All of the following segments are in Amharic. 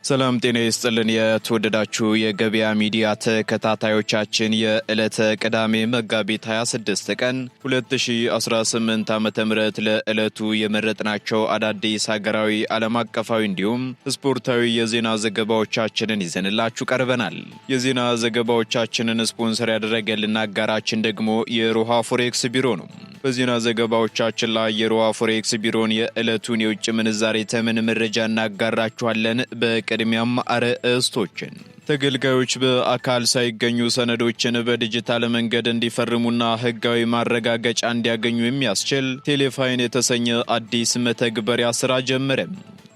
ሰላም ጤና ይስጥልን የተወደዳችሁ የገበያ ሚዲያ ተከታታዮቻችን የዕለተ ቅዳሜ መጋቢት 26 ቀን 2018 ዓ.ም ለዕለቱ የመረጥናቸው አዳዲስ ሀገራዊ ዓለም አቀፋዊ እንዲሁም ስፖርታዊ የዜና ዘገባዎቻችንን ይዘንላችሁ ቀርበናል። የዜና ዘገባዎቻችንን ስፖንሰር ያደረገልን አጋራችን ደግሞ የሮሃ ፎሬክስ ቢሮ ነው። በዜና ዘገባዎቻችን ላይ የሮሃ ፎሬክስ ቢሮን የዕለቱን የውጭ ምንዛሬ ተመን መረጃ እናጋራችኋለን። በቅድሚያም አርዕስቶችን ተገልጋዮች በአካል ሳይገኙ ሰነዶችን በዲጂታል መንገድ እንዲፈርሙና ሕጋዊ ማረጋገጫ እንዲያገኙ የሚያስችል ቴሌፋይን የተሰኘ አዲስ መተግበሪያ ስራ ጀመረ።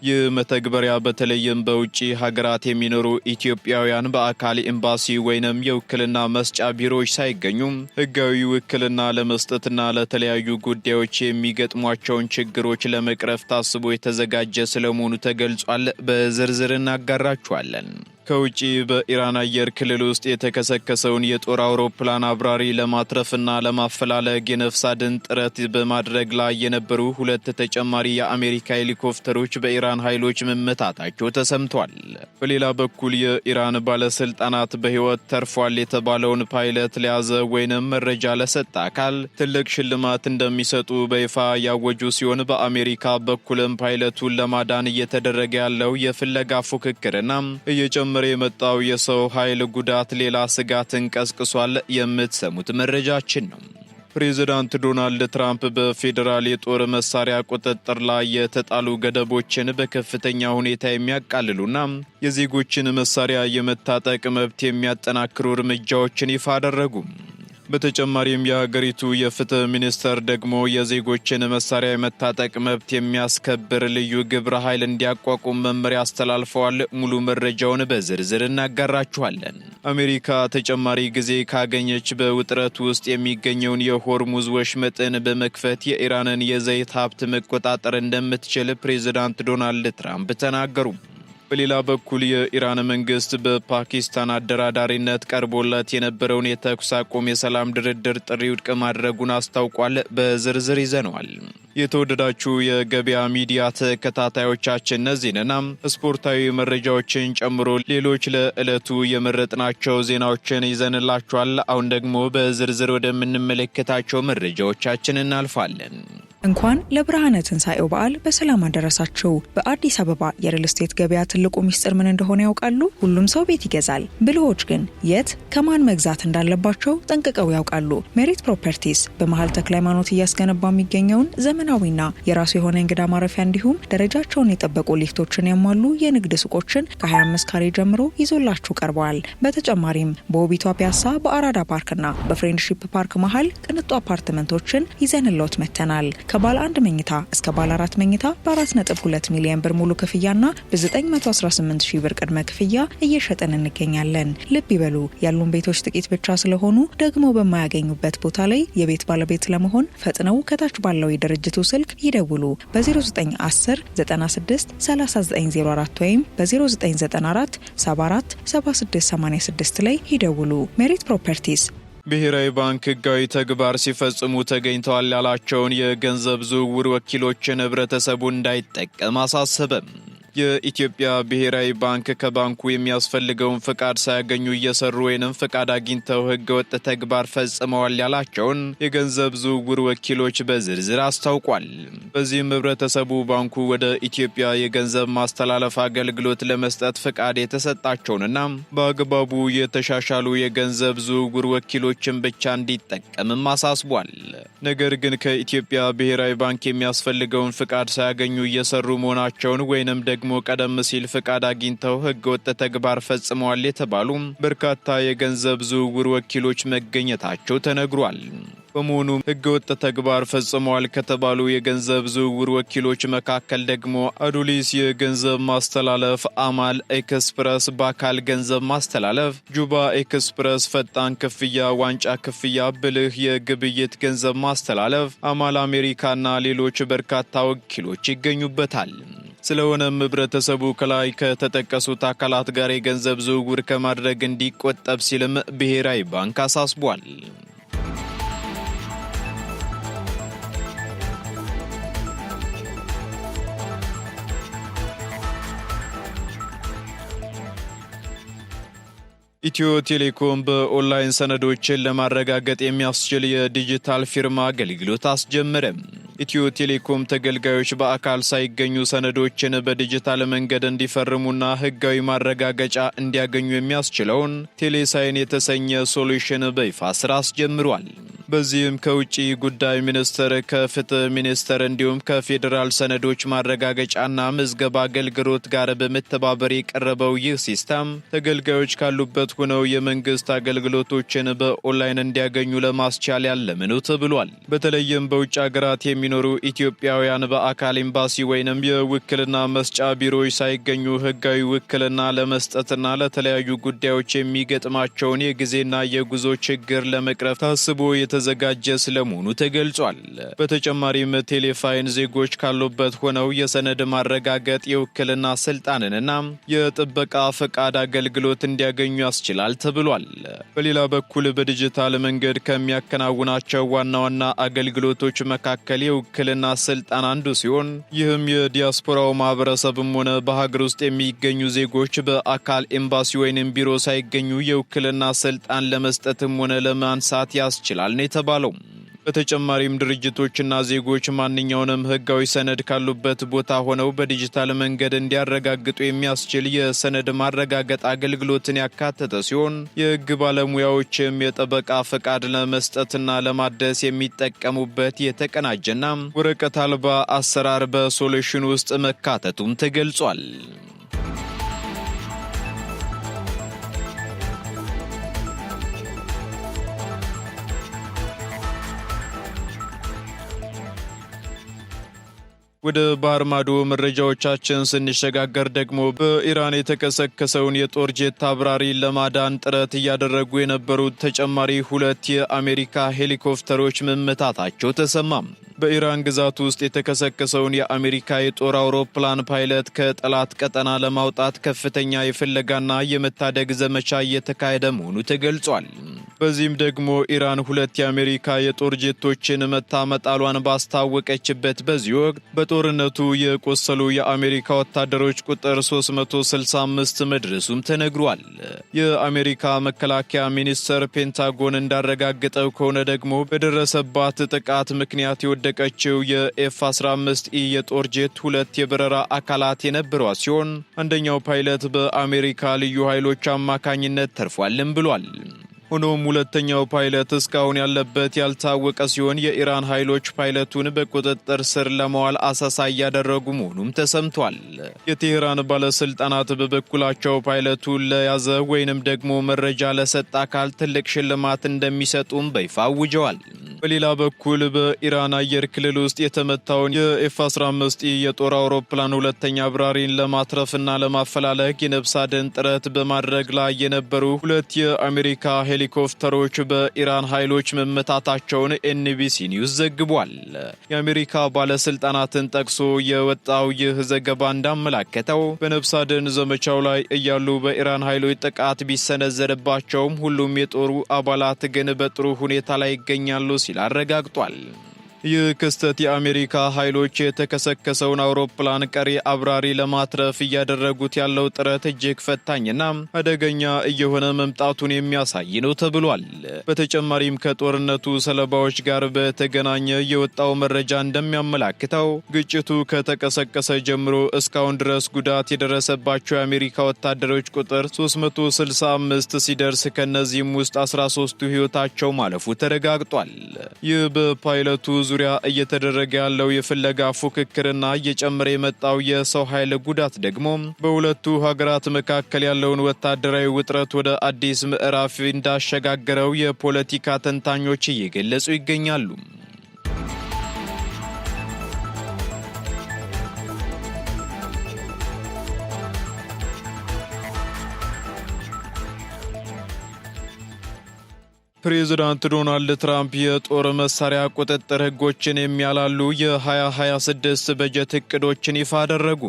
ይህ መተግበሪያ በተለይም በውጪ ሀገራት የሚኖሩ ኢትዮጵያውያን በአካል ኤምባሲ ወይንም የውክልና መስጫ ቢሮዎች ሳይገኙ ሕጋዊ ውክልና ለመስጠትና ለተለያዩ ጉዳዮች የሚገጥሟቸውን ችግሮች ለመቅረፍ ታስቦ የተዘጋጀ ስለመሆኑ ተገልጿል። በዝርዝር እናጋራችኋለን። ከውጪ በኢራን አየር ክልል ውስጥ የተከሰከሰውን የጦር አውሮፕላን አብራሪ ለማትረፍና ለማፈላለግ የነፍስ አድን ጥረት በማድረግ ላይ የነበሩ ሁለት ተጨማሪ የአሜሪካ ሄሊኮፕተሮች በኢራን ኃይሎች መመታታቸው ተሰምቷል። በሌላ በኩል የኢራን ባለስልጣናት በሕይወት ተርፏል የተባለውን ፓይለት ለያዘ ወይንም መረጃ ለሰጠ አካል ትልቅ ሽልማት እንደሚሰጡ በይፋ ያወጁ ሲሆን በአሜሪካ በኩልም ፓይለቱን ለማዳን እየተደረገ ያለው የፍለጋ ፉክክርና እየጨመረ የመጣው የሰው ኃይል ጉዳት ሌላ ስጋትን ቀስቅሷል። የምትሰሙት መረጃችን ነው። ፕሬዝዳንት ዶናልድ ትራምፕ በፌዴራል የጦር መሳሪያ ቁጥጥር ላይ የተጣሉ ገደቦችን በከፍተኛ ሁኔታ የሚያቃልሉና የዜጎችን መሳሪያ የመታጠቅ መብት የሚያጠናክሩ እርምጃዎችን ይፋ አደረጉ። በተጨማሪም የሀገሪቱ የፍትህ ሚኒስተር ደግሞ የዜጎችን መሳሪያ የመታጠቅ መብት የሚያስከብር ልዩ ግብረ ኃይል እንዲያቋቁም መመሪያ አስተላልፈዋል። ሙሉ መረጃውን በዝርዝር እናጋራችኋለን። አሜሪካ ተጨማሪ ጊዜ ካገኘች በውጥረት ውስጥ የሚገኘውን የሆርሙዝ ወሽመጥን በመክፈት የኢራንን የዘይት ሀብት መቆጣጠር እንደምትችል ፕሬዝዳንት ዶናልድ ትራምፕ ተናገሩ። በሌላ በኩል የኢራን መንግስት በፓኪስታን አደራዳሪነት ቀርቦለት የነበረውን የተኩስ አቁም የሰላም ድርድር ጥሪ ውድቅ ማድረጉን አስታውቋል። በዝርዝር ይዘነዋል። የተወደዳችሁ የገበያ ሚዲያ ተከታታዮቻችን እነዚህንና ስፖርታዊ መረጃዎችን ጨምሮ ሌሎች ለዕለቱ የመረጥናቸው ዜናዎችን ይዘንላችኋል። አሁን ደግሞ በዝርዝር ወደምንመለከታቸው መረጃዎቻችን እናልፋለን። እንኳን ለብርሃነ ትንሣኤው በዓል በሰላም አደረሳችሁ። በአዲስ አበባ የሪል ስቴት ገበያ ትልቁ ሚስጥር ምን እንደሆነ ያውቃሉ? ሁሉም ሰው ቤት ይገዛል። ብልሆች ግን የት ከማን መግዛት እንዳለባቸው ጠንቅቀው ያውቃሉ። ሜሪት ፕሮፐርቲስ በመሃል ተክለ ሃይማኖት እያስገነባ የሚገኘውን ዘመናዊና የራሱ የሆነ እንግዳ ማረፊያ እንዲሁም ደረጃቸውን የጠበቁ ሊፍቶችን ያሟሉ የንግድ ሱቆችን ከ25 ካሬ ጀምሮ ይዞላችሁ ቀርበዋል። በተጨማሪም በውቢቷ ፒያሳ በአራዳ ፓርክና በፍሬንድሺፕ ፓርክ መሃል ቅንጡ አፓርትመንቶችን ይዘንሎት መተናል። ከባለ 1 መኝታ እስከ ባለ 4 መኝታ በ4.2 ሚሊዮን ብር ሙሉ ክፍያና በ918 ሺህ ብር ቅድመ ክፍያ እየሸጠን እንገኛለን። ልብ ይበሉ፣ ያሉን ቤቶች ጥቂት ብቻ ስለሆኑ ደግሞ በማያገኙበት ቦታ ላይ የቤት ባለቤት ለመሆን ፈጥነው ከታች ባለው የድርጅቱ ስልክ ይደውሉ። በ0910 96 3904 ወይም በ0994 74 7686 ላይ ይደውሉ። ሜሪት ፕሮፐርቲስ። ብሔራዊ ባንክ ሕጋዊ ተግባር ሲፈጽሙ ተገኝተዋል ያላቸውን የገንዘብ ዝውውር ወኪሎችን ህብረተሰቡ እንዳይጠቀም አሳሰበ። የኢትዮጵያ ብሔራዊ ባንክ ከባንኩ የሚያስፈልገውን ፍቃድ ሳያገኙ እየሰሩ ወይንም ፍቃድ አግኝተው ህገወጥ ተግባር ፈጽመዋል ያላቸውን የገንዘብ ዝውውር ወኪሎች በዝርዝር አስታውቋል። በዚህም ህብረተሰቡ ባንኩ ወደ ኢትዮጵያ የገንዘብ ማስተላለፍ አገልግሎት ለመስጠት ፍቃድ የተሰጣቸውንና በአግባቡ የተሻሻሉ የገንዘብ ዝውውር ወኪሎችን ብቻ እንዲጠቀምም አሳስቧል። ነገር ግን ከኢትዮጵያ ብሔራዊ ባንክ የሚያስፈልገውን ፍቃድ ሳያገኙ እየሰሩ መሆናቸውን ወይንም ደግሞ ቀደም ሲል ፍቃድ አግኝተው ህገወጥ ተግባር ፈጽመዋል የተባሉ በርካታ የገንዘብ ዝውውር ወኪሎች መገኘታቸው ተነግሯል። በመሆኑም ህገወጥ ተግባር ፈጽመዋል ከተባሉ የገንዘብ ዝውውር ወኪሎች መካከል ደግሞ አዱሊስ የገንዘብ ማስተላለፍ፣ አማል ኤክስፕረስ በአካል ገንዘብ ማስተላለፍ፣ ጁባ ኤክስፕረስ ፈጣን ክፍያ፣ ዋንጫ ክፍያ፣ ብልህ የግብይት ገንዘብ ማስተላለፍ፣ አማል አሜሪካና ሌሎች በርካታ ወኪሎች ይገኙበታል። ስለሆነም ህብረተሰቡ ከላይ ከተጠቀሱት አካላት ጋር የገንዘብ ዝውውር ከማድረግ እንዲቆጠብ ሲልም ብሔራዊ ባንክ አሳስቧል። ኢትዮ ቴሌኮም በኦንላይን ሰነዶችን ለማረጋገጥ የሚያስችል የዲጂታል ፊርማ አገልግሎት አስጀመረ። ኢትዮ ቴሌኮም ተገልጋዮች በአካል ሳይገኙ ሰነዶችን በዲጂታል መንገድ እንዲፈርሙና ሕጋዊ ማረጋገጫ እንዲያገኙ የሚያስችለውን ቴሌሳይን የተሰኘ ሶሉሽን በይፋ ስራ አስጀምሯል። በዚህም ከውጭ ጉዳይ ሚኒስቴር፣ ከፍትህ ሚኒስቴር እንዲሁም ከፌዴራል ሰነዶች ማረጋገጫና ምዝገባ አገልግሎት ጋር በመተባበር የቀረበው ይህ ሲስተም ተገልጋዮች ካሉበት ሆነው የመንግስት አገልግሎቶችን በኦንላይን እንዲያገኙ ለማስቻል ያለመ ነው ተብሏል። በተለይም በውጭ ሀገራት የሚኖሩ ኢትዮጵያውያን በአካል ኤምባሲ ወይንም የውክልና መስጫ ቢሮዎች ሳይገኙ ህጋዊ ውክልና ለመስጠትና ለተለያዩ ጉዳዮች የሚገጥማቸውን የጊዜና የጉዞ ችግር ለመቅረፍ ታስቦ የተዘጋጀ ስለመሆኑ ተገልጿል። በተጨማሪም ቴሌሳይን ዜጎች ካሉበት ሆነው የሰነድ ማረጋገጥ፣ የውክልና ስልጣንንና የጥበቃ ፈቃድ አገልግሎት እንዲያገኙ ያስችላል ተብሏል። በሌላ በኩል በዲጂታል መንገድ ከሚያከናውናቸው ዋና ዋና አገልግሎቶች መካከል የውክልና ስልጣን አንዱ ሲሆን ይህም የዲያስፖራው ማህበረሰብም ሆነ በሀገር ውስጥ የሚገኙ ዜጎች በአካል ኤምባሲ ወይንም ቢሮ ሳይገኙ የውክልና ስልጣን ለመስጠትም ሆነ ለማንሳት ያስችላል ነው የተባለው። በተጨማሪም ድርጅቶችና ዜጎች ማንኛውንም ህጋዊ ሰነድ ካሉበት ቦታ ሆነው በዲጂታል መንገድ እንዲያረጋግጡ የሚያስችል የሰነድ ማረጋገጥ አገልግሎትን ያካተተ ሲሆን የህግ ባለሙያዎችም የጠበቃ ፈቃድ ለመስጠትና ለማደስ የሚጠቀሙበት የተቀናጀና ወረቀት አልባ አሰራር በሶሉሽን ውስጥ መካተቱም ተገልጿል። ወደ ባህር ማዶ መረጃዎቻችን ስንሸጋገር ደግሞ በኢራን የተከሰከሰውን የጦር ጄት አብራሪ ለማዳን ጥረት እያደረጉ የነበሩት ተጨማሪ 2 የአሜሪካ ሄሊኮፕተሮች መመታታቸው ተሰማ። በኢራን ግዛት ውስጥ የተከሰከሰውን የአሜሪካ የጦር አውሮፕላን ፓይለት ከጠላት ቀጠና ለማውጣት ከፍተኛ የፍለጋና የመታደግ ዘመቻ እየተካሄደ መሆኑ ተገልጿል። በዚህም ደግሞ ኢራን 2 የአሜሪካ የጦር ጄቶችን መታ መጣሏን ባስታወቀችበት በዚህ ወቅት በጦርነቱ የቆሰሉ የአሜሪካ ወታደሮች ቁጥር 365 መድረሱም ተነግሯል። የአሜሪካ መከላከያ ሚኒስቴር ፔንታጎን እንዳረጋገጠው ከሆነ ደግሞ በደረሰባት ጥቃት ምክንያት የወደቀችው የኤፍ-15ኢ የጦር ጄት 2 የበረራ አካላት የነበሯት ሲሆን አንደኛው ፓይለት በአሜሪካ ልዩ ኃይሎች አማካኝነት ተርፏልም ብሏል። ሆኖም ሁለተኛው ፓይለት እስካሁን ያለበት ያልታወቀ ሲሆን የኢራን ኃይሎች ፓይለቱን በቁጥጥር ስር ለማዋል አሰሳ እያደረጉ መሆኑም ተሰምቷል። የቴህራን ባለስልጣናት በበኩላቸው ፓይለቱን ለያዘ ወይንም ደግሞ መረጃ ለሰጠ አካል ትልቅ ሽልማት እንደሚሰጡም በይፋ አውጀዋል። በሌላ በኩል በኢራን አየር ክልል ውስጥ የተመታውን የኤፍ-15ኢ የጦር አውሮፕላን ሁለተኛ አብራሪን ለማትረፍና ለማፈላለግ የነፍስ አድን ጥረት በማድረግ ላይ የነበሩ 2 የአሜሪካ ሄሊኮፕተሮች በኢራን ኃይሎች መመታታቸውን ኤንቢሲ ኒውስ ዘግቧል። የአሜሪካ ባለስልጣናትን ጠቅሶ የወጣው ይህ ዘገባ እንዳመላከተው በነፍስ አድን ዘመቻው ላይ እያሉ በኢራን ኃይሎች ጥቃት ቢሰነዘርባቸውም ሁሉም የጦሩ አባላት ግን በጥሩ ሁኔታ ላይ ይገኛሉ ሲል አረጋግጧል። ይህ ክስተት የአሜሪካ ኃይሎች የተከሰከሰውን አውሮፕላን ቀሪ አብራሪ ለማትረፍ እያደረጉት ያለው ጥረት እጅግ ፈታኝና አደገኛ እየሆነ መምጣቱን የሚያሳይ ነው ተብሏል። በተጨማሪም ከጦርነቱ ሰለባዎች ጋር በተገናኘ የወጣው መረጃ እንደሚያመላክተው ግጭቱ ከተቀሰቀሰ ጀምሮ እስካሁን ድረስ ጉዳት የደረሰባቸው የአሜሪካ ወታደሮች ቁጥር 365 ሲደርስ ከነዚህም ውስጥ 13ቱ ሕይወታቸው ማለፉ ተረጋግጧል። ይህ በፓይለቱ ዙሪያ እየተደረገ ያለው የፍለጋ ፉክክርና እየጨመረ የመጣው የሰው ኃይል ጉዳት ደግሞ በሁለቱ ሀገራት መካከል ያለውን ወታደራዊ ውጥረት ወደ አዲስ ምዕራፍ እንዳሸጋገረው የፖለቲካ ተንታኞች እየገለጹ ይገኛሉ። ፕሬዝዳንት ዶናልድ ትራምፕ የጦር መሳሪያ ቁጥጥር ሕጎችን የሚያላሉ የ2026 በጀት እቅዶችን ይፋ አደረጉ።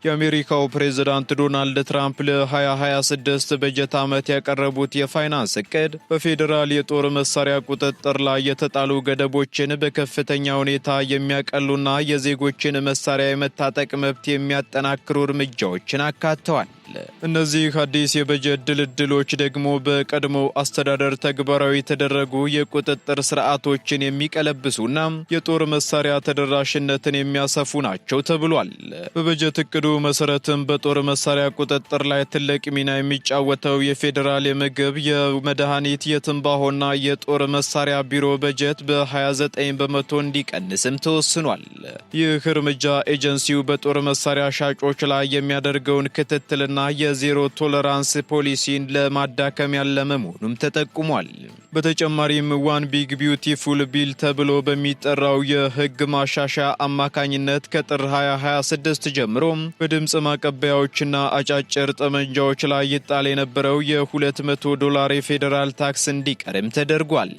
የአሜሪካው ፕሬዝዳንት ዶናልድ ትራምፕ ለ2026 በጀት ዓመት ያቀረቡት የፋይናንስ እቅድ በፌዴራል የጦር መሳሪያ ቁጥጥር ላይ የተጣሉ ገደቦችን በከፍተኛ ሁኔታ የሚያቀሉና የዜጎችን መሳሪያ የመታጠቅ መብት የሚያጠናክሩ እርምጃዎችን አካተዋል። እነዚህ አዲስ የበጀት ድልድሎች ደግሞ በቀድሞው አስተዳደር ተግባራዊ የተደረጉ የቁጥጥር ስርዓቶችን የሚቀለብሱና የጦር መሳሪያ ተደራሽነትን የሚያሰፉ ናቸው ተብሏል። በበጀት እቅዱ መሰረትም በጦር መሳሪያ ቁጥጥር ላይ ትልቅ ሚና የሚጫወተው የፌዴራል የምግብ፣ የመድኃኒት፣ የትንባሆና የጦር መሳሪያ ቢሮ በጀት በ29 በመቶ እንዲቀንስም ተወስኗል። ይህ እርምጃ ኤጀንሲው በጦር መሳሪያ ሻጮች ላይ የሚያደርገውን ክትትልና የዜሮ ቶለራንስ ፖሊሲን ለማዳከም ያለመ መሆኑም ተጠቁሟል። በተጨማሪም ዋን ቢግ ቢዩቲፉል ቢል ተብሎ በሚጠራው የህግ ማሻሻያ አማካኝነት ከጥር 2026 ጀምሮ በድምፅ ማቀበያዎችና አጫጭር ጠመንጃዎች ላይ ይጣል የነበረው $200 የፌዴራል ታክስ እንዲቀርም ተደርጓል።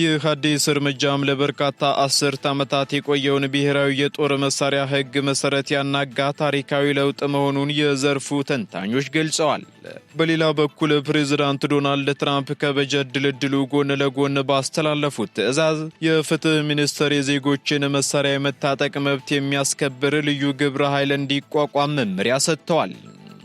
ይህ አዲስ እርምጃም ለበርካታ አስርት ዓመታት የቆየውን ብሔራዊ የጦር መሳሪያ ህግ መሰረት ያናጋ ታሪካዊ ለውጥ መሆኑን የዘርፉ ተንታኞች ገልጸዋል። በሌላ በኩል ፕሬዝዳንት ዶናልድ ትራምፕ ከበጀት ድልድሉ ጎን ለጎን ባስተላለፉት ትዕዛዝ የፍትህ ሚኒስቴር የዜጎችን መሳሪያ የመታጠቅ መብት የሚያስከብር ልዩ ግብረ ኃይል እንዲቋቋም መመሪያ ሰጥተዋል።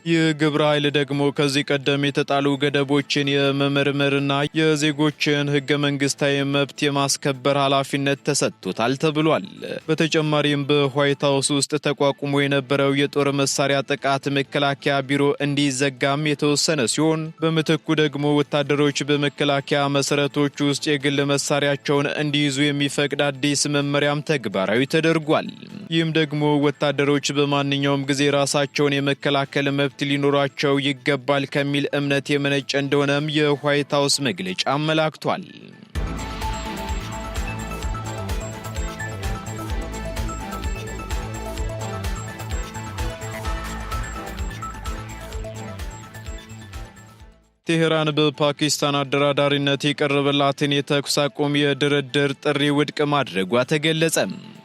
ይህ ግብረ ኃይል ደግሞ ከዚህ ቀደም የተጣሉ ገደቦችን የመመርመርና የዜጎችን ህገ መንግስታዊ መብት የማስከበር ኃላፊነት ተሰጥቶታል ተብሏል። በተጨማሪም በዋይት ሃውስ ውስጥ ተቋቁሞ የነበረው የጦር መሳሪያ ጥቃት መከላከያ ቢሮ እንዲዘጋም የተወሰነ ሲሆን በምትኩ ደግሞ ወታደሮች በመከላከያ መሰረቶች ውስጥ የግል መሳሪያቸውን እንዲይዙ የሚፈቅድ አዲስ መመሪያም ተግባራዊ ተደርጓል። ይህም ደግሞ ወታደሮች በማንኛውም ጊዜ ራሳቸውን የመከላከል መብት ሊኖራቸው ይገባል ከሚል እምነት የመነጨ እንደሆነም የዋይት ሃውስ መግለጫ አመላክቷል። ቴሄራን በፓኪስታን አደራዳሪነት የቀረበላትን የተኩስ አቁም የድርድር ጥሪ ውድቅ ማድረጓ ተገለጸ።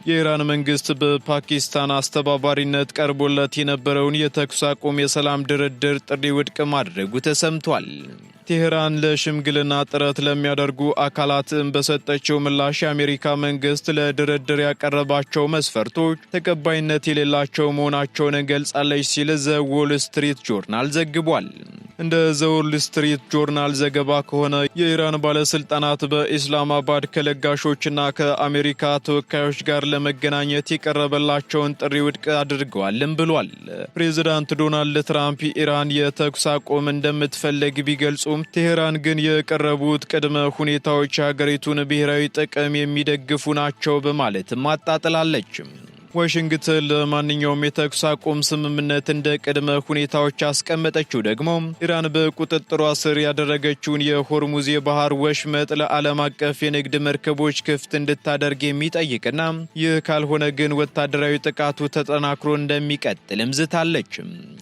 የኢራን መንግስት በፓኪስታን አስተባባሪነት ቀርቦለት የነበረውን የተኩስ አቁም የሰላም ድርድር ጥሪ ውድቅ ማድረጉ ተሰምቷል። ቴሄራን ለሽምግልና ጥረት ለሚያደርጉ አካላትም በሰጠችው ምላሽ የአሜሪካ መንግስት ለድርድር ያቀረባቸው መስፈርቶች ተቀባይነት የሌላቸው መሆናቸውን ገልጻለች ሲል ዘ ዎል ስትሪት ጆርናል ዘግቧል። እንደ ዘ ዎል ስትሪት ጆርናል ዘገባ ከሆነ የኢራን ባለስልጣናት በኢስላማባድ ከለጋሾችና ከአሜሪካ ተወካዮች ጋር ለመገናኘት የቀረበላቸውን ጥሪ ውድቅ አድርገዋልም ብሏል። ፕሬዚዳንት ዶናልድ ትራምፕ ኢራን የተኩስ አቁም እንደምትፈልግ ቢገልጹም ቴሄራን ግን የቀረቡት ቅድመ ሁኔታዎች የሀገሪቱን ብሔራዊ ጥቅም የሚደግፉ ናቸው በማለትም አጣጥላለች። ዋሽንግተን ለማንኛውም የተኩስ አቁም ስምምነት እንደ ቅድመ ሁኔታዎች ያስቀመጠችው ደግሞ ኢራን በቁጥጥሯ ስር ያደረገችውን የሆርሙዝ የባህር ወሽመጥ ለዓለም አቀፍ የንግድ መርከቦች ክፍት እንድታደርግ የሚጠይቅና ይህ ካልሆነ ግን ወታደራዊ ጥቃቱ ተጠናክሮ እንደሚቀጥልም ዝታለች።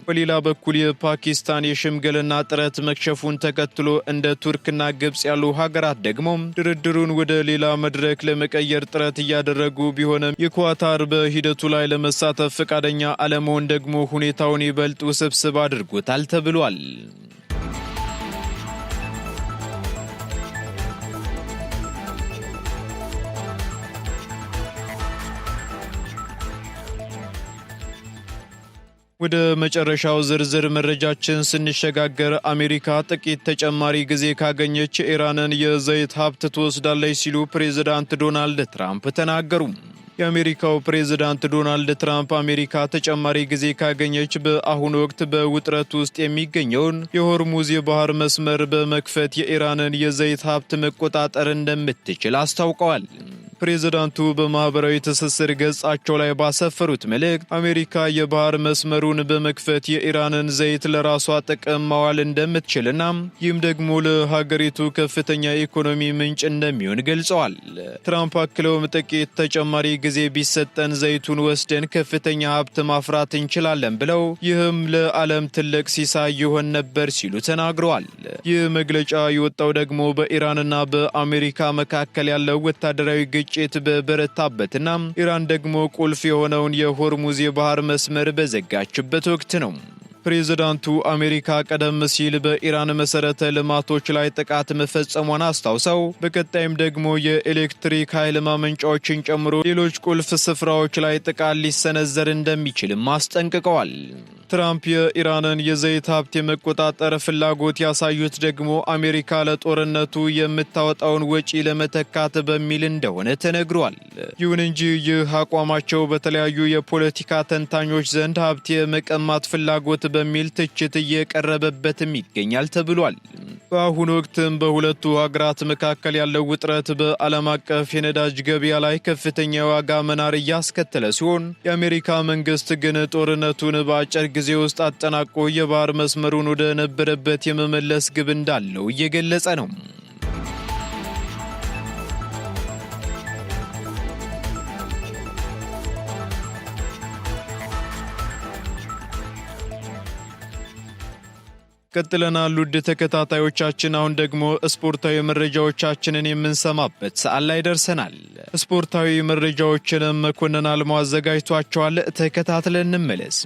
በሌላ በኩል የፓኪስታን የሽምግልና ጥረት መክሸፉን ተከትሎ እንደ ቱርክና ግብጽ ያሉ ሀገራት ደግሞ ድርድሩን ወደ ሌላ መድረክ ለመቀየር ጥረት እያደረጉ ቢሆንም የኳታር በሂደቱ ላይ ለመሳተፍ ፈቃደኛ አለመሆን ደግሞ ሁኔታውን ይበልጥ ውስብስብ አድርጎታል ተብሏል። ወደ መጨረሻው ዝርዝር መረጃችን ስንሸጋገር አሜሪካ ጥቂት ተጨማሪ ጊዜ ካገኘች ኢራንን የዘይት ሀብት ትወስዳለች ሲሉ ፕሬዝዳንት ዶናልድ ትራምፕ ተናገሩ። የአሜሪካው ፕሬዝዳንት ዶናልድ ትራምፕ አሜሪካ ተጨማሪ ጊዜ ካገኘች በአሁኑ ወቅት በውጥረት ውስጥ የሚገኘውን የሆርሙዝ የባህር መስመር በመክፈት የኢራንን የዘይት ሀብት መቆጣጠር እንደምትችል አስታውቀዋል። ፕሬዝዳንቱ በማህበራዊ ትስስር ገጻቸው ላይ ባሰፈሩት መልእክት አሜሪካ የባህር መስመሩን በመክፈት የኢራንን ዘይት ለራሷ ጥቅም ማዋል እንደምትችልና ይህም ደግሞ ለሀገሪቱ ከፍተኛ የኢኮኖሚ ምንጭ እንደሚሆን ገልጸዋል። ትራምፕ አክለውም ጥቂት ተጨማሪ ጊዜ ቢሰጠን ዘይቱን ወስደን ከፍተኛ ሀብት ማፍራት እንችላለን ብለው ይህም ለዓለም ትልቅ ሲሳይ ይሆን ነበር ሲሉ ተናግረዋል። ይህ መግለጫ የወጣው ደግሞ በኢራንና በአሜሪካ መካከል ያለው ወታደራዊ ግጭት በበረታበትና ኢራን ደግሞ ቁልፍ የሆነውን የሆርሙዝ የባህር መስመር በዘጋችበት ወቅት ነው። ፕሬዝዳንቱ አሜሪካ ቀደም ሲል በኢራን መሰረተ ልማቶች ላይ ጥቃት መፈጸሟን አስታውሰው በቀጣይም ደግሞ የኤሌክትሪክ ኃይል ማመንጫዎችን ጨምሮ ሌሎች ቁልፍ ስፍራዎች ላይ ጥቃት ሊሰነዘር እንደሚችልም አስጠንቅቀዋል። ትራምፕ የኢራንን የዘይት ሀብት የመቆጣጠር ፍላጎት ያሳዩት ደግሞ አሜሪካ ለጦርነቱ የምታወጣውን ወጪ ለመተካት በሚል እንደሆነ ተነግሯል። ይሁን እንጂ ይህ አቋማቸው በተለያዩ የፖለቲካ ተንታኞች ዘንድ ሀብት የመቀማት ፍላጎት በሚል ትችት እየቀረበበትም ይገኛል ተብሏል። በአሁኑ ወቅትም በሁለቱ ሀገራት መካከል ያለው ውጥረት በዓለም አቀፍ የነዳጅ ገበያ ላይ ከፍተኛ የዋጋ መናር እያስከተለ ሲሆን የአሜሪካ መንግስት ግን ጦርነቱን በአጭር ጊዜ ውስጥ አጠናቆ የባህር መስመሩን ወደ ነበረበት የመመለስ ግብ እንዳለው እየገለጸ ነው። ቀጥለናል ውድ ተከታታዮቻችን። አሁን ደግሞ ስፖርታዊ መረጃዎቻችንን የምንሰማበት ሰዓት ላይ ደርሰናል። ስፖርታዊ መረጃዎችንም መኮንን አልማው አዘጋጅቷቸዋል። ተከታትለን እንመለስ።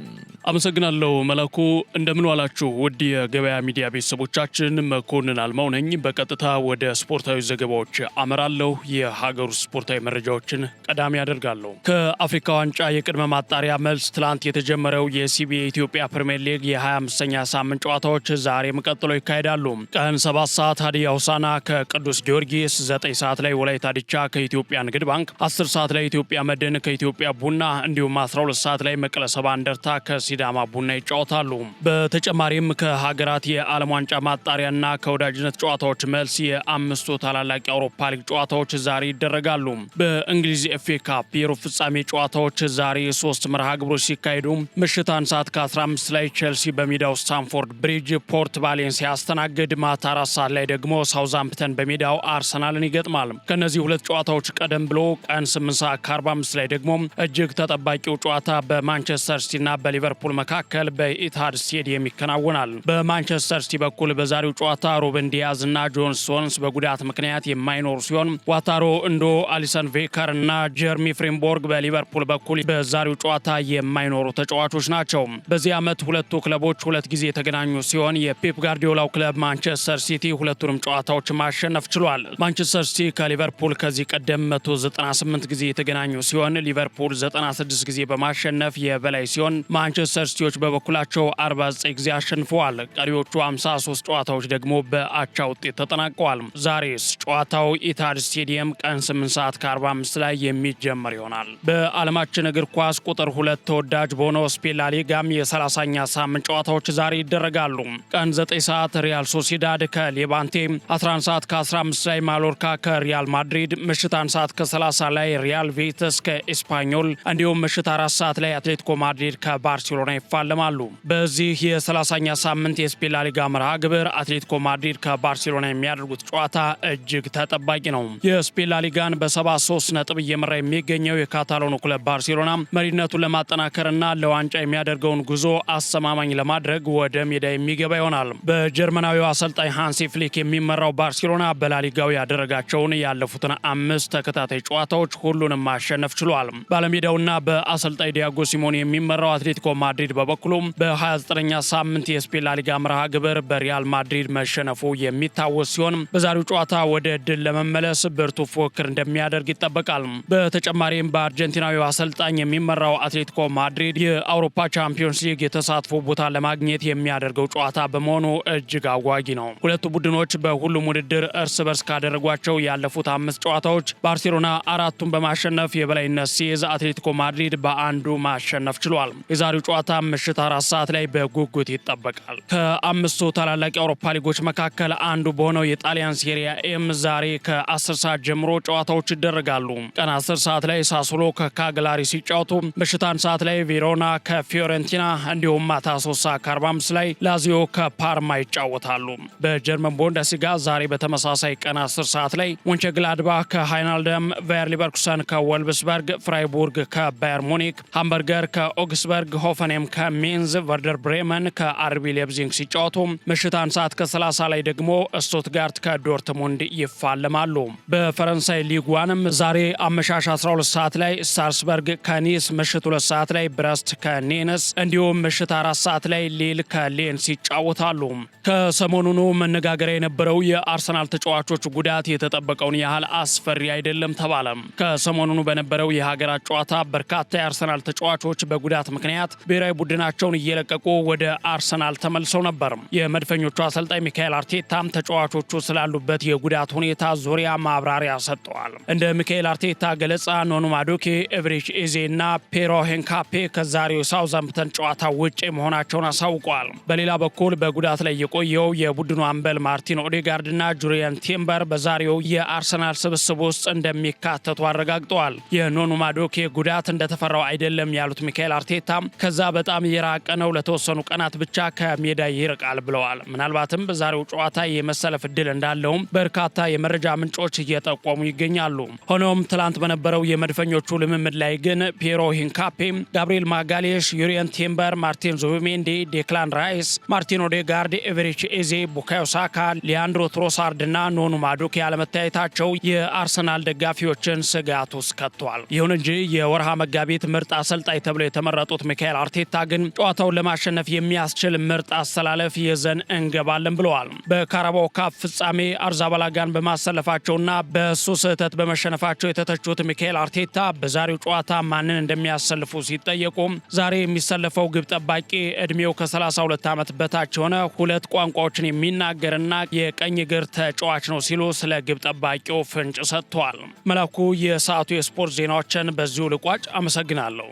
አመሰግናለሁ መላኩ። እንደምን ዋላችሁ ውድ የገበያ ሚዲያ ቤተሰቦቻችን፣ መኮንን አልማው ነኝ። በቀጥታ ወደ ስፖርታዊ ዘገባዎች አመራለሁ። የሀገር ውስጥ ስፖርታዊ መረጃዎችን ቀዳሚ ያደርጋለሁ። ከአፍሪካ ዋንጫ የቅድመ ማጣሪያ መልስ ትላንት የተጀመረው የሲቢኤ ኢትዮጵያ ፕሪሚየር ሊግ የ25ኛ ሳምንት ጨዋታዎች ዛሬም ቀጥሎ ይካሄዳሉ። ቀን 7 ሰዓት ሀዲያ ሆሳዕና ከቅዱስ ጊዮርጊስ፣ 9 ሰዓት ላይ ወላይታ ዲቻ ከኢትዮጵያ ንግድ ባንክ፣ 10 ሰዓት ላይ ኢትዮጵያ መድን ከኢትዮጵያ ቡና እንዲሁም 12 ሰዓት ላይ መቀለ ሰባ እንደርታ ከሲዳማ ቡና ይጫወታሉ። በተጨማሪም ከሀገራት የዓለም ዋንጫ ማጣሪያና ከወዳጅነት ጨዋታዎች መልስ የአምስቱ ታላላቅ የአውሮፓ ሊግ ጨዋታዎች ዛሬ ይደረጋሉ። በእንግሊዝ ኤፍኤ ካፕ የሩብ ፍጻሜ ጨዋታዎች ዛሬ 3 መርሃ ግብሮች ሲካሄዱ ምሽት 1 ሰዓት ከ15 ላይ ቼልሲ በሜዳው ስታንፎርድ ብሪጅ ፖርት ቫሌንስ ሲያስተናግድ፣ ማታ 4 ሰዓት ላይ ደግሞ ሳውዛምፕተን በሜዳው አርሰናልን ይገጥማል። ከነዚህ ሁለት ጨዋታዎች ቀደም ብሎ ቀን 8 ሰዓት ከ45 ላይ ደግሞ እጅግ ተጠባቂው ጨዋታ በማንቸስተር ሲቲና በሊቨርፑል መካከል በኢትሃድ ስቴዲየም ይከናወናል። በማንቸስተር ሲቲ በኩል በዛሬው ጨዋታ ሩበን ዲያዝ እና ጆን ስቶንስ በጉዳት ምክንያት የማይኖሩ ሲሆን ዋታሮ እንዶ፣ አሊሰን ቬከር እና ጀርሚ ፍሪምቦርግ በሊቨርፑል በኩል በዛሬው ጨዋታ የማይኖሩ ተጫዋቾች ናቸው። በዚህ ዓመት ሁለቱ ክለቦች ሁለት ጊዜ የተገናኙ ሲሆን የፔፕ ጋርዲዮላው ክለብ ማንቸስተር ሲቲ ሁለቱንም ጨዋታዎች ማሸነፍ ችሏል። ማንቸስተር ሲቲ ከሊቨርፑል ከዚህ ቀደም 198 ጊዜ የተገናኙ ሲሆን ሊቨርፑል 96 ጊዜ በማሸነፍ የበላይ ሲሆን ማንቸስተር ሲቲዎች በበኩላቸው 49 ጊዜ አሸንፈዋል። ቀሪዎቹ 53 ጨዋታዎች ደግሞ በአቻ ውጤት ተጠናቀዋል። ዛሬስ ጨዋታው ኢትሃድ ስቴዲየም ቀን 8 ሰዓት ከ45 ላይ የሚጀመር ይሆናል። በዓለማችን እግር ኳስ ቁጥር 2 ተወዳጅ በሆነው ስፔን ላሊጋም የ30ኛ ሳምንት ጨዋታዎች ዛሬ ይደረጋሉ። ቀን 9 ሰዓት ሪያል ሶሲዳድ ከሌቫንቴ፣ 11 ሰዓት ከ15 ላይ ማሎርካ ከሪያል ማድሪድ፣ ምሽት 1 ሰዓት ከ30 ላይ ሪያል ቬትስ ከኤስፓኞል እንዲሁም ምሽት 4 ሰዓት ላይ አትሌቲኮ ማድሪድ ከባርሴሎና ይፋለማሉ። በዚህ የ30ኛ ሳምንት የስፔን ላሊጋ መርሃ ግብር አትሌቲኮ ማድሪድ ከባርሴሎና የሚያደርጉት ጨዋታ እጅግ ተጠባቂ ነው። የስፔን ላሊጋን በ73 ነጥብ እየመራ የሚገኘው የካታሎኑ ክለብ ባርሴሎና መሪነቱን ለማጠናከርና ለዋንጫ የሚያደርገውን ጉዞ አስተማማኝ ለማድረግ ወደ ሜዳ የሚገባ ይሆናል። በጀርመናዊው አሰልጣኝ ሃንሲ ፍሊክ የሚመራው ባርሴሎና በላሊጋው ያደረጋቸውን ያለፉትን 5 ተከታታይ ጨዋታዎች ሁሉንም ማሸነፍ ችሏል። ባለሜዳውና በአሰልጣኝ ዲያጎ ሲሞኔ የሚመራው አትሌቲኮ ማድሪድ በበኩሉ በ29ኛ ሳምንት የስፔን ላሊጋ መርሃ ግብር በሪያል ማድሪድ መሸነፉ የሚታወስ ሲሆን በዛሬው ጨዋታ ወደ ድል ለመመለስ ብርቱ ፉክክር እንደሚያደርግ ይጠበቃል። በተጨማሪም በአርጀንቲናዊው አሰልጣኝ የሚመራው አትሌቲኮ ማድሪድ የአውሮፓ ቻምፒዮንስ ሊግ የተሳትፎ ቦታ ለማግኘት የሚያደርገው ጨዋታ በመሆኑ እጅግ አጓጊ ነው። ሁለቱ ቡድኖች በሁሉም ውድድር እርስ በርስ ካደረጓቸው ያለፉት 5 ጨዋታዎች ባርሴሎና 4ቱን በማሸነፍ የበላይነት ሲይዝ አትሌቲኮ ማድሪድ በአንዱ ማሸነፍ ችሏል። የዛሬው ጨዋታ ምሽት 4 ሰዓት ላይ በጉጉት ይጠበቃል። ከአምስቱ ታላላቅ የአውሮፓ ሊጎች መካከል አንዱ በሆነው የጣሊያን ሴሪያ ኤም ዛሬ ከ10 ሰዓት ጀምሮ ጨዋታዎች ይደረጋሉ። ቀን 10 ሰዓት ላይ ሳሱሎ ከካግላሪ ሲጫወቱ፣ ምሽት 1 ሰዓት ላይ ቬሮና ከፊዮረንቲና እንዲሁም ማታ 3 ሰዓት ከ45 ላይ ላዚዮ ከፓርማ ይጫወታሉ። በጀርመን ቡንደስሊጋ ዛሬ በተመሳሳይ ቀን 10 ሰዓት ላይ ሞንቸግላድባህ ከሃይናልደም፣ ቫየር ሊቨርኩሰን ከወልብስበርግ፣ ፍራይቡርግ ከባየር ሙኒክ፣ ሃምበርገር ከኦግስበርግ፣ ሆፈንሄም ከሜንዝ፣ ቨርደር ብሬመን ከአርቢ ሌፕዚንግ ሲጫወቱ ምሽት 1 ሰዓት ከ30 ላይ ደግሞ ስቱትጋርት ከዶርትሙንድ ይፋለማሉ። በፈረንሳይ ሊግ ዋንም ዛሬ አመሻሽ 12 ሰዓት ላይ ስታርስበርግ ከኒስ፣ ምሽት 2 ሰዓት ላይ ብረስት ከኔንስ እንዲሁም ምሽት 4 ሰዓት ላይ ሊል ከሌንስ ይጫወታሉ። ይጫወታሉ። ከሰሞኑኑ መነጋገሪያ የነበረው የአርሰናል ተጫዋቾች ጉዳት የተጠበቀውን ያህል አስፈሪ አይደለም ተባለ። ከሰሞኑኑ በነበረው የሀገራት ጨዋታ በርካታ የአርሰናል ተጫዋቾች በጉዳት ምክንያት ብሔራዊ ቡድናቸውን እየለቀቁ ወደ አርሰናል ተመልሰው ነበር። የመድፈኞቹ አሰልጣኝ ሚካኤል አርቴታም ተጫዋቾቹ ስላሉበት የጉዳት ሁኔታ ዙሪያ ማብራሪያ ሰጥተዋል። እንደ ሚካኤል አርቴታ ገለጻ ኖኑ ማዱኬ፣ ኤቨሬቺ ኤዜ እና ፔሮ ሄንካፔ ከዛሬው ሳውዛምፕተን ጨዋታ ውጪ መሆናቸውን አሳውቀዋል። በሌላ በኩል በጉዳት ላይ የቆየው የቡድኑ አምበል ማርቲን ኦዴጋርድ እና ጁሪያን ቲምበር በዛሬው የአርሰናል ስብስብ ውስጥ እንደሚካተቱ አረጋግጠዋል። የኖኑ ማዱኬ ጉዳት እንደተፈራው አይደለም ያሉት ሚካኤል አርቴታ ከዛ በጣም የራቀ ነው፣ ለተወሰኑ ቀናት ብቻ ከሜዳ ይርቃል ብለዋል። ምናልባትም በዛሬው ጨዋታ የመሰለፍ ዕድል እንዳለውም በርካታ የመረጃ ምንጮች እየጠቆሙ ይገኛሉ። ሆኖም ትላንት በነበረው የመድፈኞቹ ልምምድ ላይ ግን ፔሮ ሂንካፔ፣ ጋብሪኤል ማጋሌሽ፣ ዩሪየን ቲምበር፣ ማርቲን ዙቢሜንዲ፣ ዴክላን ራይስ፣ ማርቲን ኦዴጋርድ፣ ኤቨሬቺ ኤዜ፣ ቡካዮ ሳካ፣ ሊያንድሮ ትሮሳርድ እና ኖኑ ማዱኬ ያለመታየታቸው የአርሰናል ደጋፊዎችን ስጋት ውስጥ ከቷል። ይሁን እንጂ የወርሃ መጋቢት ምርጥ አሰልጣኝ ተብለው የተመረጡት ሚካኤል አርቴታ ግን ጨዋታውን ለማሸነፍ የሚያስችል ምርጥ አሰላለፍ ይዘን እንገባለን ብለዋል። በካራባኦ ካፕ ፍጻሜ አርዛባላጋን በማሰለፋቸውና በሱ ስህተት በመሸነፋቸው የተተቹት ሚካኤል አርቴታ በዛሬው ጨዋታ ማንን እንደሚያሰልፉ ሲጠየቁ ዛሬ የሚሰለፈው ግብ ጠባቂ እድሜው ከ32 ዓመት በታች የሆነ ሁለት ቋንቋዎችን የሚናገርና የቀኝ እግር ተጫዋች ነው ሲሉ ስለ ግብ ጠባቂው ፍንጭ ሰጥተዋል። መላኩ የሰዓቱ የስፖርት ዜናዎችን በዚሁ ልቋጭ። አመሰግናለሁ።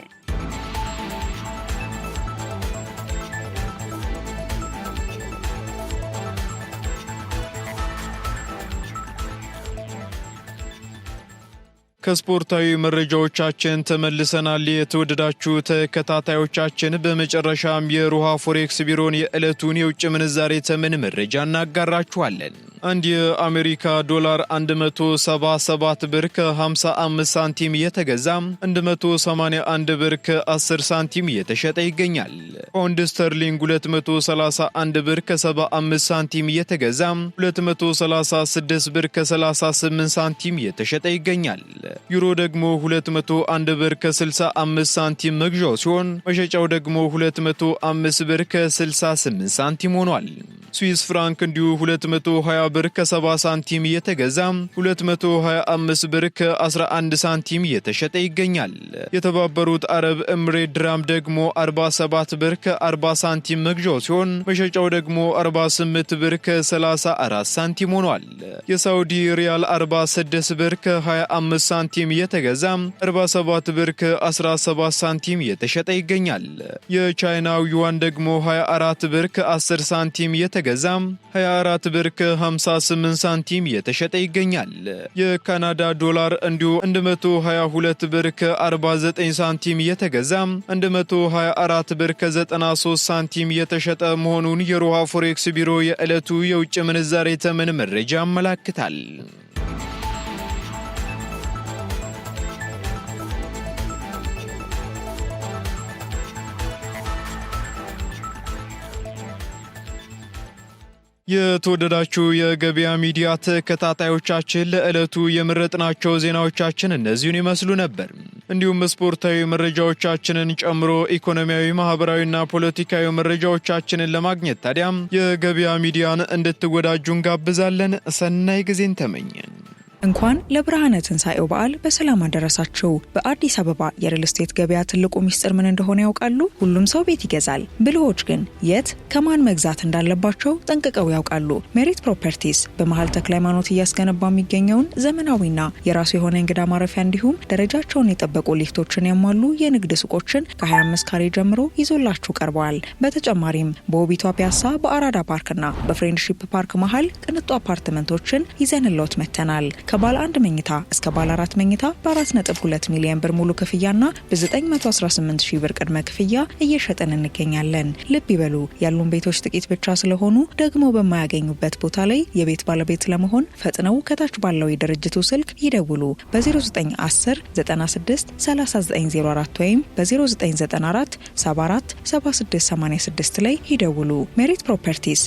ከስፖርታዊ መረጃዎቻችን ተመልሰናል። የተወደዳችሁ ተከታታዮቻችን፣ በመጨረሻም የሮሃ ፎሬክስ ቢሮን የዕለቱን የውጭ ምንዛሬ ተመን መረጃ እናጋራችኋለን። አንድ የአሜሪካ ዶላር 177 ብር ከ55 ሳንቲም እየተገዛ 181 ብር ከ10 ሳንቲም እየተሸጠ ይገኛል። ፓውንድ ስተርሊንግ 231 ብር ከ75 ሳንቲም እየተገዛ 236 ብር ከ38 ሳንቲም እየተሸጠ ይገኛል። ዩሮ ደግሞ 201 ብር ከ65 ሳንቲም መግዣው ሲሆን መሸጫው ደግሞ 205 ብር ከ68 ሳንቲም ሆኗል። ስዊስ ፍራንክ እንዲሁ 220 ብር ከ70 ሳንቲም እየተገዛ 225 ብር ከ11 ሳንቲም እየተሸጠ ይገኛል። የተባበሩት አረብ ኤምሬት ድራም ደግሞ 47 ብር ከ40 ሳንቲም መግዣው ሲሆን መሸጫው ደግሞ 48 ብር ከ34 ሳንቲም ሆኗል። የሳውዲ ሪያል 46 ብር ከ25 ሳንቲም እየተገዛ 47 ብር ከ17 ሳንቲም እየተሸጠ ይገኛል። የቻይናው ዩዋን ደግሞ 24 ብር ከ10 ሳንቲም እየተገዛ 24 ብር ከ58 ሳንቲም እየተሸጠ ይገኛል። የካናዳ ዶላር እንዲሁ 122 ብር ከ49 ሳንቲም እየተገዛ 124 ብር ከ93 ሳንቲም እየተሸጠ መሆኑን የሮሃ ፎሬክስ ቢሮ የዕለቱ የውጭ ምንዛሬ ተመን መረጃ ያመላክታል። የተወደዳችሁ የገበያ ሚዲያ ተከታታዮቻችን ለዕለቱ የመረጥናቸው ዜናዎቻችን እነዚሁን ይመስሉ ነበር። እንዲሁም ስፖርታዊ መረጃዎቻችንን ጨምሮ ኢኮኖሚያዊ፣ ማህበራዊና ፖለቲካዊ መረጃዎቻችንን ለማግኘት ታዲያም የገበያ ሚዲያን እንድትወዳጁ እንጋብዛለን። ሰናይ ጊዜን ተመኘን። እንኳን ለብርሃነ ትንሣኤው በዓል በሰላም አደረሳችሁ። በአዲስ አበባ የሪል ስቴት ገበያ ትልቁ ሚስጥር ምን እንደሆነ ያውቃሉ? ሁሉም ሰው ቤት ይገዛል። ብልሆች ግን የት ከማን መግዛት እንዳለባቸው ጠንቅቀው ያውቃሉ። ሜሪት ፕሮፐርቲስ በመሃል ተክለ ሃይማኖት እያስገነባ የሚገኘውን ዘመናዊና የራሱ የሆነ እንግዳ ማረፊያ እንዲሁም ደረጃቸውን የጠበቁ ሊፍቶችን ያሟሉ የንግድ ሱቆችን ከ25 ካሬ ጀምሮ ይዞላችሁ ቀርበዋል። በተጨማሪም በውቢቷ ፒያሳ በአራዳ ፓርክና በፍሬንድሺፕ ፓርክ መሃል ቅንጡ አፓርትመንቶችን ይዘንሎት መተናል። ከባለ 1 መኝታ እስከ ባለ 4 መኝታ በ4.2 ሚሊዮን ብር ሙሉ ክፍያና በ918 ሺህ ብር ቅድመ ክፍያ እየሸጠን እንገኛለን። ልብ ይበሉ፣ ያሉን ቤቶች ጥቂት ብቻ ስለሆኑ ደግሞ በማያገኙበት ቦታ ላይ የቤት ባለቤት ለመሆን ፈጥነው ከታች ባለው የድርጅቱ ስልክ ይደውሉ። በ0910 96 3904 ወይም በ0994 74 7686 ላይ ይደውሉ። ሜሪት ፕሮፐርቲስ